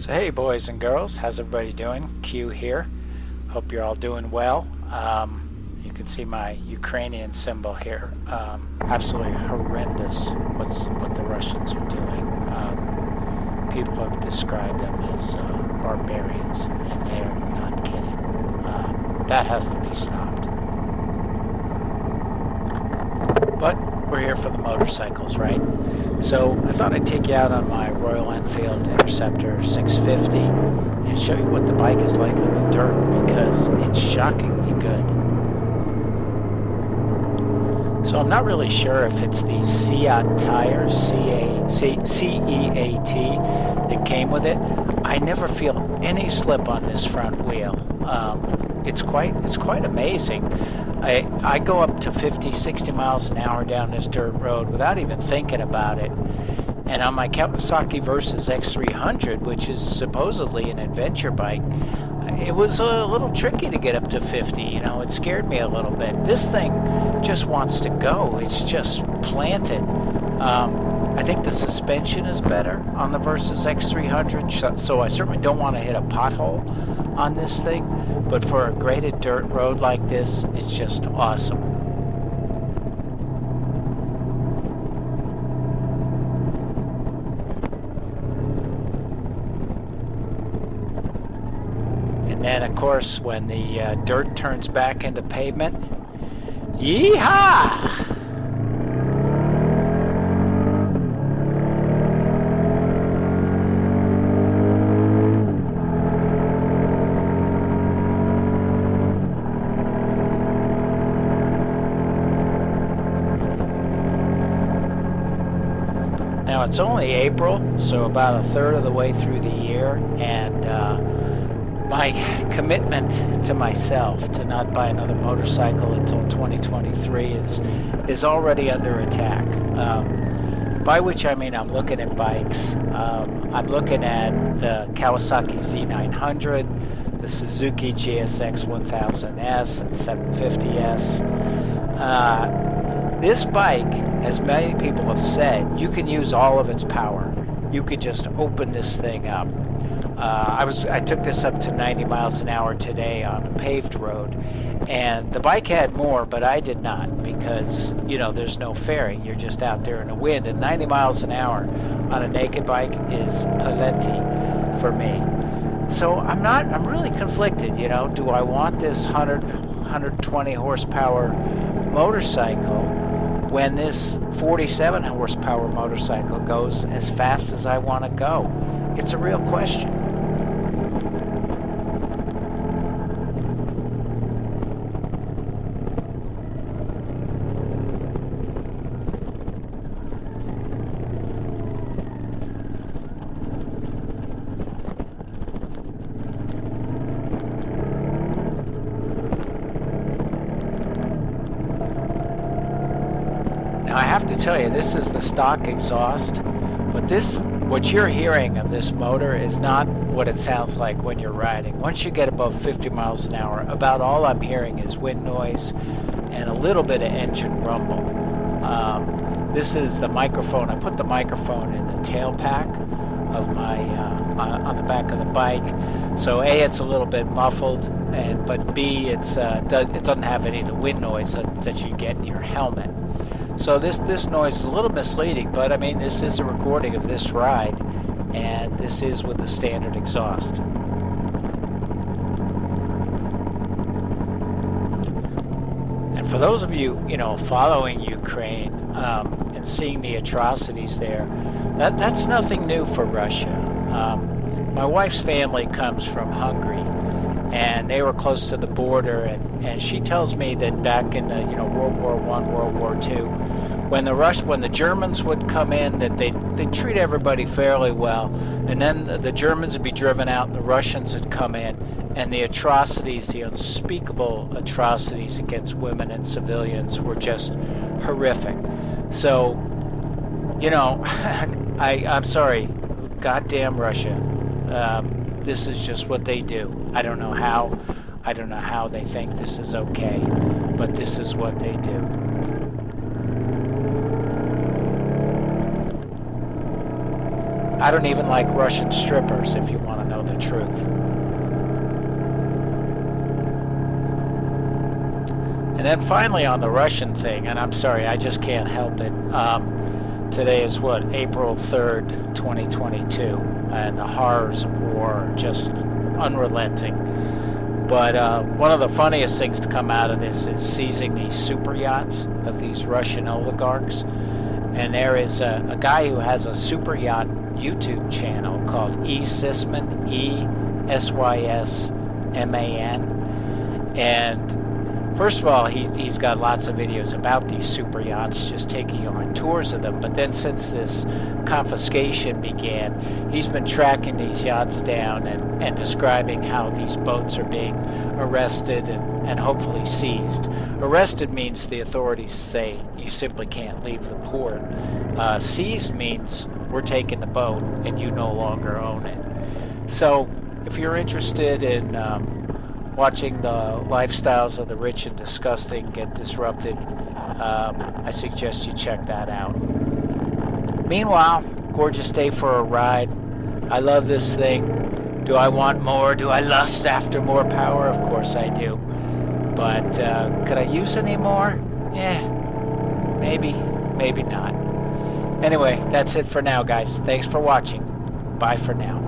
So hey boys and girls, how's everybody doing? Q here. Hope you're all doing well. You can see my Ukrainian symbol here. Absolutely horrendous what the Russians are doing. People have described them as barbarians, and they're not kidding. That has to be stopped. But we're here for the motorcycles, right? So I thought I'd take you out on my Royal Enfield Interceptor 650 and show you what the bike is like on the dirt, because it's shockingly good. So I'm not really sure if it's the CEAT tires, C-E-A-T, that came with it. I never feel any slip on this front wheel. It's quite amazing. I go up to 50, 60 miles an hour down this dirt road without even thinking about it. And on my Kawasaki Versus X300, which is supposedly an adventure bike, it was a little tricky to get up to 50. You know, it scared me a little bit. This thing just wants to go. It's just planted. I think the suspension is better on the Versus X300, so I certainly don't want to hit a pothole on this thing, but for a graded dirt road like this, it's just awesome. And then, of course, when the dirt turns back into pavement, yeehaw! Now it's only April, so about a third of the way through the year, and my commitment to myself to not buy another motorcycle until 2023 is already under attack. By which I mean I'm looking at bikes. I'm looking at the Kawasaki Z900, the Suzuki GSX 1000S and 750S. This bike, as many people have said, you can use all of its power. You could just open this thing up. I took this up to 90 miles an hour today on a paved road, and the bike had more, but I did not, because, you know, there's no fairing. You're just out there in the wind, and 90 miles an hour on a naked bike is plenty for me. So I'm really conflicted, you know. Do I want this 120 horsepower motorcycle when this 47 horsepower motorcycle goes as fast as I want to go? It's a real question. Now I have to tell you, this is the stock exhaust, but what you're hearing of this motor is not what it sounds like when you're riding. Once you get above 50 miles an hour, about all I'm hearing is wind noise and a little bit of engine rumble. This is the microphone. I put the microphone in the tailpack of my on the back of the bike, so A, it's a little bit muffled, but B, it doesn't have any of the wind noise that you get in your helmet. So this noise is a little misleading, but I mean, this is a recording of this ride, and this is with the standard exhaust. And for those of you, following Ukraine and seeing the atrocities there, that's nothing new for Russia. My wife's family comes from Hungary, and they were close to the border, and she tells me that back in the World War I, World War II, when the Germans would come in, that they'd treat everybody fairly well, and then the Germans would be driven out and the Russians would come in, and the atrocities, the unspeakable atrocities against women and civilians were just horrific. So, I'm sorry, goddamn Russia. This is just what they do. I don't know how they think this is okay, but this is what they do. I don't even like Russian strippers, if you want to know the truth. And then finally on the Russian thing, and I'm sorry, I just can't help it. Today is what, April 3rd, 2022, and the horrors of war are just unrelenting. But one of the funniest things to come out of this is seizing these super yachts of these Russian oligarchs. And there is a guy who has a super yacht YouTube channel called Sysman, ESYSMAN. And first of all, he's got lots of videos about these super yachts, just taking you on tours of them. But then since this confiscation began, he's been tracking these yachts down and describing how these boats are being arrested and hopefully seized. Arrested means the authorities say you simply can't leave the port. Seized means we're taking the boat and you no longer own it. So if you're interested in watching the lifestyles of the rich and disgusting get disrupted, I suggest you check that out. Meanwhile, gorgeous day for a ride. I love this thing. Do I want more? Do I lust after more power? Of course I do. But could I use any more? Maybe, maybe not. Anyway, that's it for now, guys. Thanks for watching. Bye for now.